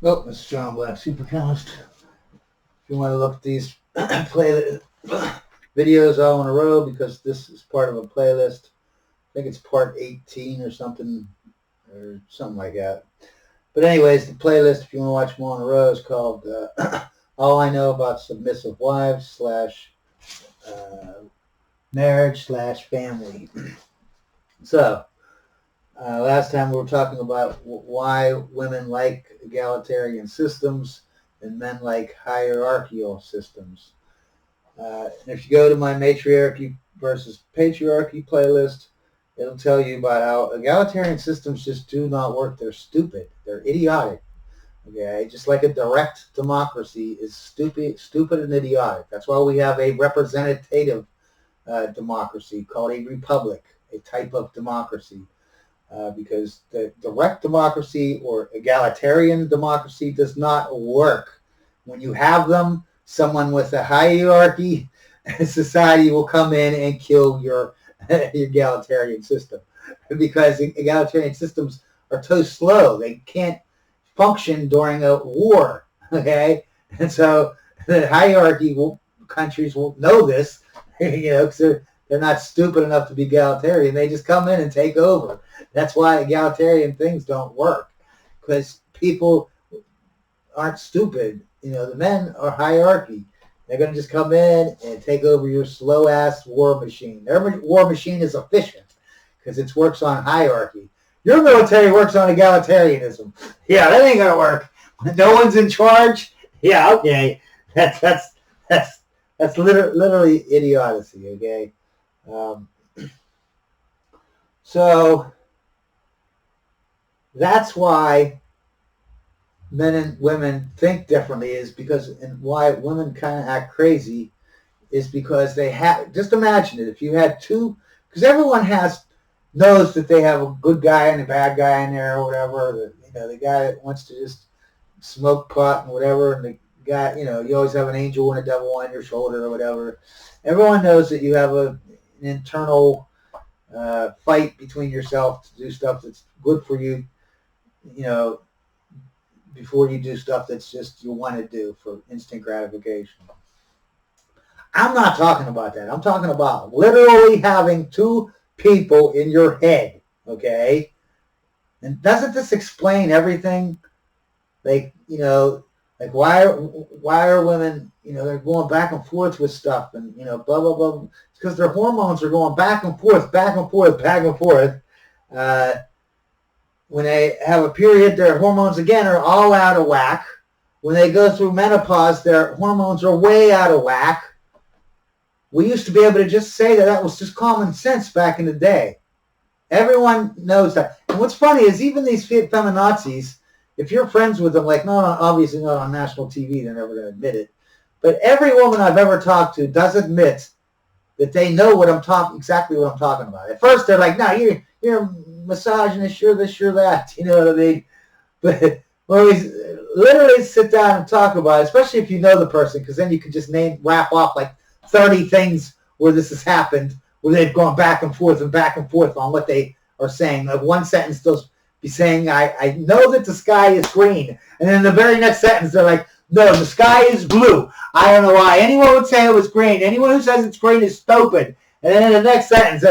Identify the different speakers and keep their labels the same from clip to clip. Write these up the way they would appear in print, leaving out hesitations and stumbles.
Speaker 1: Oh, Mr. John Black, Superchemist. If you want to look at these play videos all in a row, because this is part of a playlist. I think it's part 18 or something like that. But anyways, the playlist, if you want to watch more in a row, is called All I Know About Submissive Wives / Marriage / Family. So, last time we were talking about why women like egalitarian systems and men like hierarchical systems. And if you go to my matriarchy versus patriarchy playlist, it'll tell you about how egalitarian systems just do not work. They're stupid. They're idiotic. Okay, just like a direct democracy is stupid and idiotic. That's why we have a representative democracy called a republic, a type of democracy. Because the direct democracy or egalitarian democracy does not work. When you have them, someone with a hierarchy society will come in and kill your egalitarian system, because egalitarian systems are too slow. They can't function during a war, okay? And so the hierarchy countries will know this, because they're not stupid enough to be egalitarian. They just come in and take over. That's why egalitarian things don't work, because people aren't stupid. The men are hierarchy. They're going to just come in and take over your slow-ass war machine. Their war machine is efficient because it works on hierarchy. Your military works on egalitarianism. Yeah, that ain't going to work. When no one's in charge, yeah, okay. That's literally idiocy, okay? So that's why men and women think differently, is because, and why women kind of act crazy is because they have, just imagine it, if you had two, because everyone knows that they have a good guy and a bad guy in there or whatever, the guy that wants to just smoke pot and whatever, and the guy, you always have an angel and a devil on your shoulder or whatever. Everyone knows that you have an internal fight between yourself to do stuff that's good for you, before you do stuff that's just you want to do for instant gratification. I'm not talking about that. I'm talking about literally having two people in your head, okay? And doesn't this explain everything? Like why are women, they're going back and forth with stuff and, blah, blah, blah. It's because their hormones are going back and forth, back and forth, back and forth. When they have a period, their hormones, again, are all out of whack. When they go through menopause, their hormones are way out of whack. We used to be able to just say that was just common sense back in the day. Everyone knows that. And what's funny is even these feminazis, if you're friends with them, like, no, obviously not on national TV, they're never going to admit it. But every woman I've ever talked to does admit that they know exactly what I'm talking about. At first, they're like, no, you're misogynist, you're this, you're that. You know what I mean? But when we literally sit down and talk about it, especially if you know the person, because then you can just rap off like 30 things where this has happened, where they've gone back and forth on what they are saying. Like one sentence they'll be saying, I know that the sky is green. And then the very next sentence, they're like, no, the sky is blue. I don't know why anyone would say it was green. Anyone who says it's green is stupid. And then in the next sentence,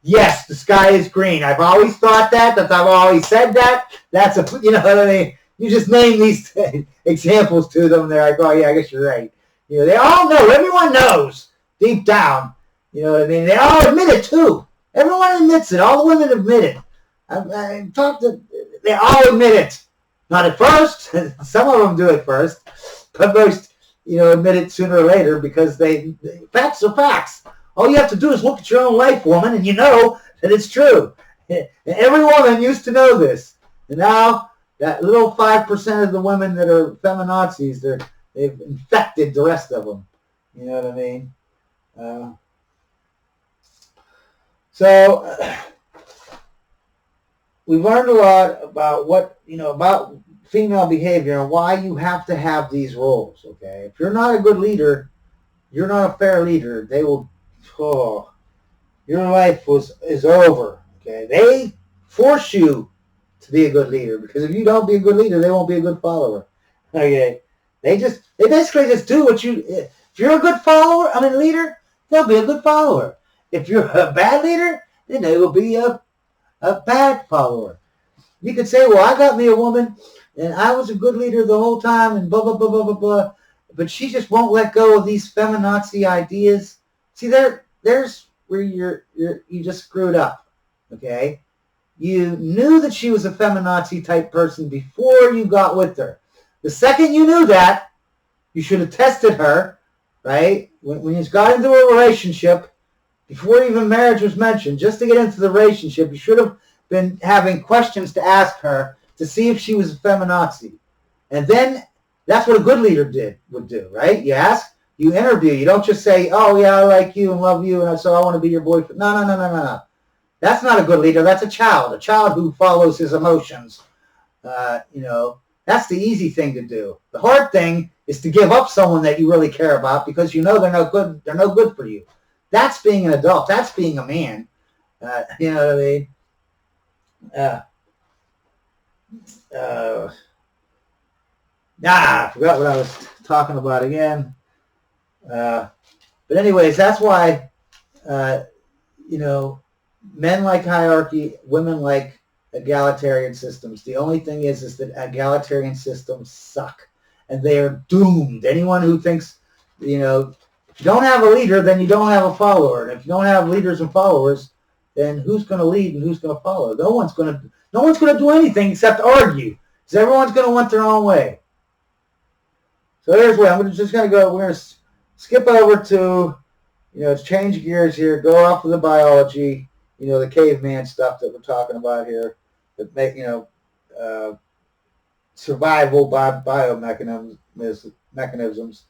Speaker 1: yes, the sky is green. I've always thought that I've always said that. That's you know what I mean? You just name these examples to them. They're like, oh, yeah, I guess you're right. They all know. Everyone knows deep down. You know what I mean? They all admit it, too. Everyone admits it. All the women admit it. They all admit it. Not at first. Some of them do it first. But most, admit it sooner or later, because facts are facts. All you have to do is look at your own life, woman, and you know that it's true. And every woman used to know this. And now, that little 5% of the women that are feminazis, they've infected the rest of them. You know what I mean? So we've learned a lot about about female behavior and why you have to have these roles, okay? If you're not a good leader, you're not a fair leader, they will, your life is over, okay? They force you to be a good leader, because if you don't be a good leader, they won't be a good follower. Okay, they basically just do what you. If you're a good follower, leader, they'll be a good follower. If you're a bad leader, then they will be a bad follower. You could say, well, I got me a woman, and I was a good leader the whole time, and blah, blah, blah, blah, blah, blah. But she just won't let go of these feminazi ideas. See, there's where you just screwed up, okay? You knew that she was a feminazi type person before you got with her. The second you knew that, you should have tested her, right? When you got into a relationship, before even marriage was mentioned, just to get into the relationship, you should have been having questions to ask her to see if she was a feminazi. And then that's what a good leader would do, right? You ask, you interview. You don't just say, oh, yeah, I like you and love you, and so I want to be your boyfriend. No. That's not a good leader. That's a child who follows his emotions. That's the easy thing to do. The hard thing is to give up someone that you really care about because you know they're no good. They're no good for you. That's being an adult. That's being a man. You know what I mean? I forgot what I was talking about again. But anyways, that's why, men like hierarchy, women like egalitarian systems. The only thing is that egalitarian systems suck, and they are doomed. Anyone who thinks, if you don't have a leader, then you don't have a follower. And if you don't have leaders and followers, then who's going to lead and who's going to follow? No one's going to do anything except argue, because everyone's going to want their own way. So here's where we're going to skip over to, change gears here, go off of the biology, the caveman stuff that we're talking about here, that make, survival by mechanisms.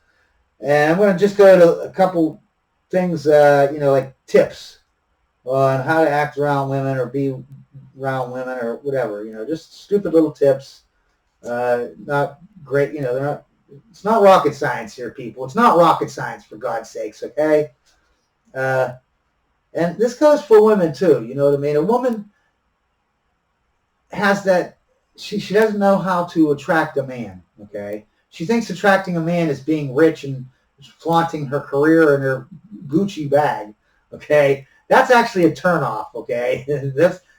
Speaker 1: And I'm going to just go to a couple things, like tips on how to act around women or be around women or whatever, just stupid little tips. Not great, they're not. It's not rocket science here, people. It's not rocket science, for God's sakes, okay? And this goes for women, too. You know what I mean? A woman has that, she doesn't know how to attract a man, okay? She thinks attracting a man is being rich and flaunting her career and her Gucci bag, okay? That's actually a turnoff, okay?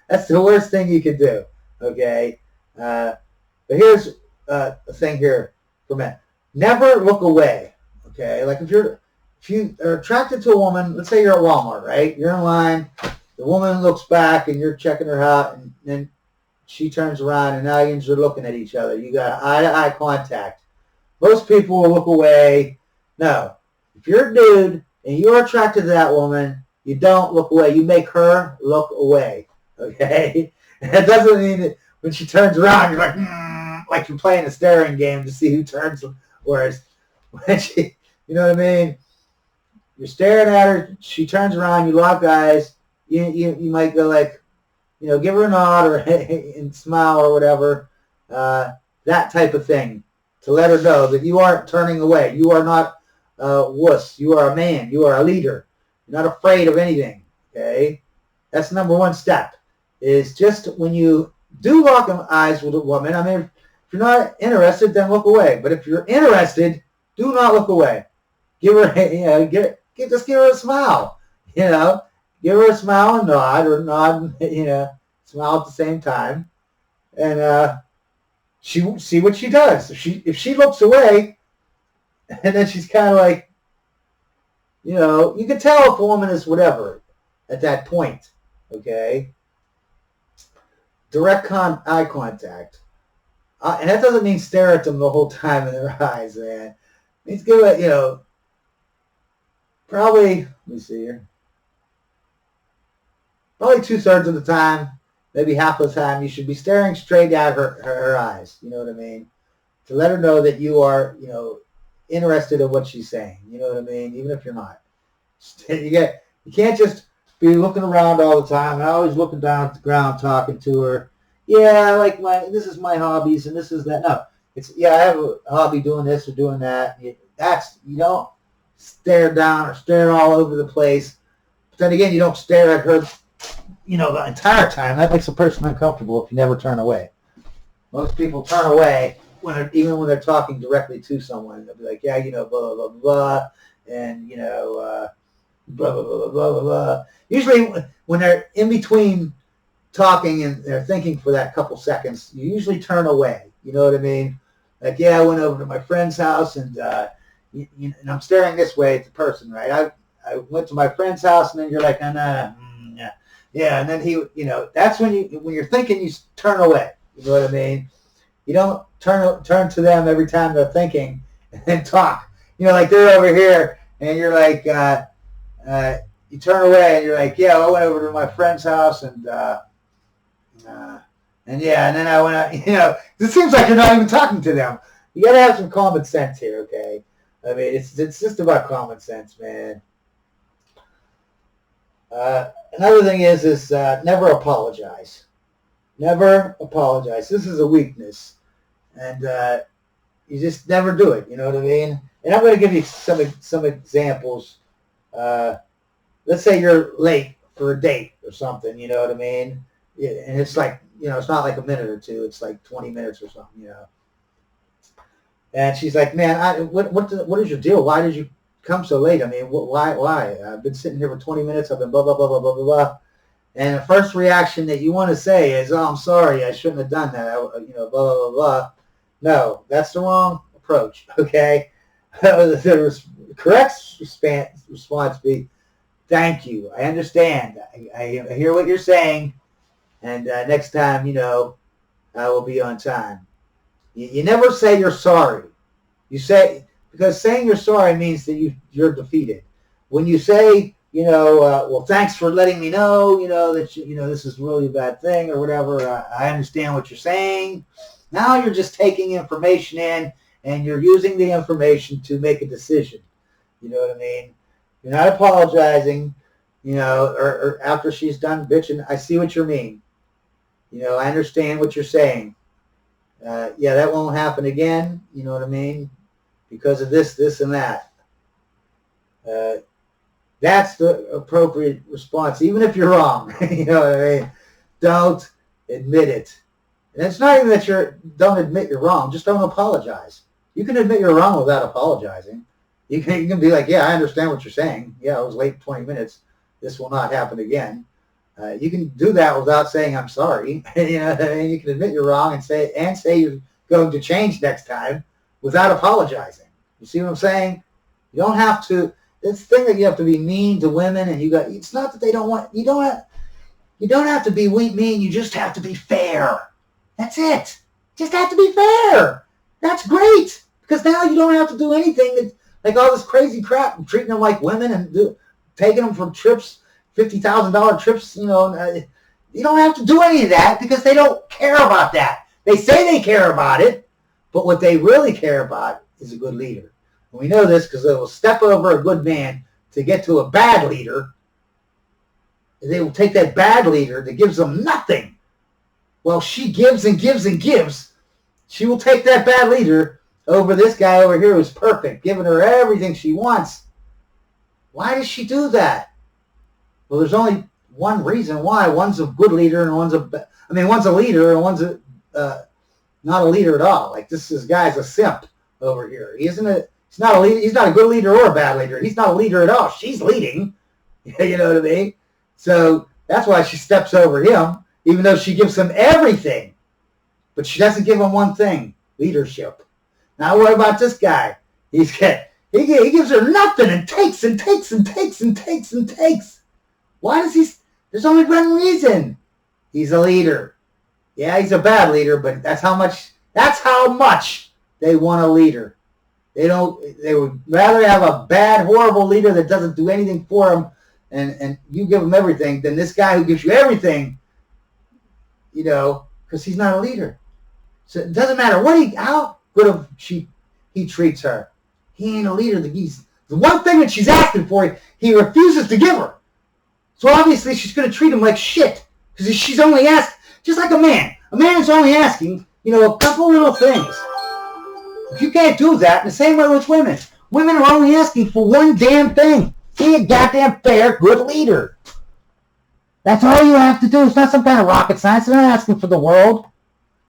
Speaker 1: That's the worst thing you could do, okay? But here's a thing here for men. Never look away, okay? Like if you are attracted to a woman, let's say you're at Walmart, right? You're in line, the woman looks back and you're checking her out, and then she turns around and now you're looking at each other. You got eye-to-eye contact. Most people will look away. No. If you're a dude and you're attracted to that woman, you don't look away. You make her look away, okay? And that doesn't mean that when she turns around, you're like you're playing a staring game to see who turns. Whereas when she, you know what I mean? You're staring at her, she turns around, you lock eyes, you might go like, give her a nod or and smile or whatever, that type of thing, to let her know that you aren't turning away. You are not a wuss. You are a man. You are a leader. You're not afraid of anything, okay? That's number one step, is just when you do lock eyes with a woman, if you're not interested, then look away. But if you're interested, do not look away. Give her, just give her a smile. Give her a smile and nod, or nod, smile at the same time, and she see what she does. If she looks away, and then she's kind of like, you can tell if a woman is whatever at that point. Okay. Direct eye contact. And that doesn't mean stare at them the whole time in their eyes, man. It means give it, probably, let me see here. Probably 2/3 of the time, maybe half of the time, you should be staring straight at her eyes. You know what I mean? To let her know that you are, interested in what she's saying. You know what I mean? Even if you're not. You can't just be looking around all the time and always looking down at the ground talking to her. Yeah, this is my hobbies and this is that. No, I have a hobby doing this or doing that. You don't stare down or stare all over the place. But then again, you don't stare at her, the entire time. That makes a person uncomfortable if you never turn away. Most people turn away even when they're talking directly to someone, they'll be like, yeah, blah, blah, blah, blah, and, blah, blah, blah, blah, blah, blah. Usually when they're in between talking and they're thinking for that couple seconds, you usually turn away. You know what I mean? Like, yeah, I went over to my friend's house and and I'm staring this way at the person, right? I went to my friend's house, and then you're like, yeah, and then that's when you're thinking, you turn away. You know what I mean? You don't turn to them every time they're thinking and talk. Like they're over here, and you're like, you turn away, and you're like, yeah, I went over to my friend's house, and then I went out. It seems like you're not even talking to them. You got to have some common sense here, okay? I mean, it's just about common sense, man. Another thing is never apologize. Never apologize. This is a weakness, and you just never do it. You know what I mean? And I'm going to give you some examples. Let's say you're late for a date or something. You know what I mean? And it's like, it's not like a minute or two. It's like 20 minutes or something. And she's like, man, what is your deal? Why did you come so late? I mean, why? I've been sitting here for 20 minutes. I've been blah, blah, blah, blah, blah, blah, blah. And the first reaction that you want to say is, oh, I'm sorry. I shouldn't have done that. Blah, blah, blah, blah. No, that's the wrong approach, okay? The correct response be, thank you. I understand. I hear what you're saying. And next time, I will be on time. You never say you're sorry. You say, because saying you're sorry means that you're defeated. When you say, well, thanks for letting me know, that this is really a bad thing or whatever. I understand what you're saying. Now you're just taking information in, and you're using the information to make a decision. You know what I mean? You're not apologizing, or after she's done bitching. I see what you mean. I understand what you're saying. Yeah, that won't happen again. You know what I mean? Because of this, and that. That's the appropriate response, even if you're wrong. You know what I mean? Don't admit it. And it's not even that don't admit you're wrong. Just don't apologize. You can admit you're wrong without apologizing. You can be like, yeah, I understand what you're saying. Yeah, I was late 20 minutes. This will not happen again. You can do that without saying I'm sorry. You know what I mean? You can admit you're wrong and say you're going to change next time without apologizing. You see what I'm saying? You don't have to. It's the thing that you have to be mean to women, and it's not that they don't want. You don't have to be mean. You just have to be fair. That's it. Just have to be fair. That's great, because now you don't have to do anything that, like all this crazy crap, treating them like women and taking them for trips. $50,000 trips, you don't have to do any of that, because they don't care about that. They say they care about it, but what they really care about is a good leader. And we know this because they will step over a good man to get to a bad leader. They will take that bad leader that gives them nothing. Well, she gives and gives and gives. She will take that bad leader over this guy over here who's perfect, giving her everything she wants. Why does she do that? Well, there's only one reason why. One's a good leader, and one's a leader, and one's not a leader at all. Like this guy's a simp over here. He's not a leader. He's not a good leader or a bad leader. He's not a leader at all. She's leading. You know what I mean? So that's why she steps over him, even though she gives him everything. But she doesn't give him one thing: leadership. Now what about this guy? He gives her nothing and takes and takes and takes and takes and takes. Why does he? There's only one reason. He's a leader. Yeah, he's a bad leader, but that's how much they want a leader. They would rather have a bad, horrible leader that doesn't do anything for them, and you give them everything, than this guy who gives you everything, because he's not a leader. So it doesn't matter how good he treats her. He ain't a leader. The one thing that she's asking for, he refuses to give her. So obviously she's going to treat him like shit, because she's only asked, just like a man. A man is only asking, a couple little things. If you can't do that, in the same way with women. Women are only asking for one damn thing. Be a goddamn fair, good leader. That's all you have to do. It's not some kind of rocket science. They're not asking for the world.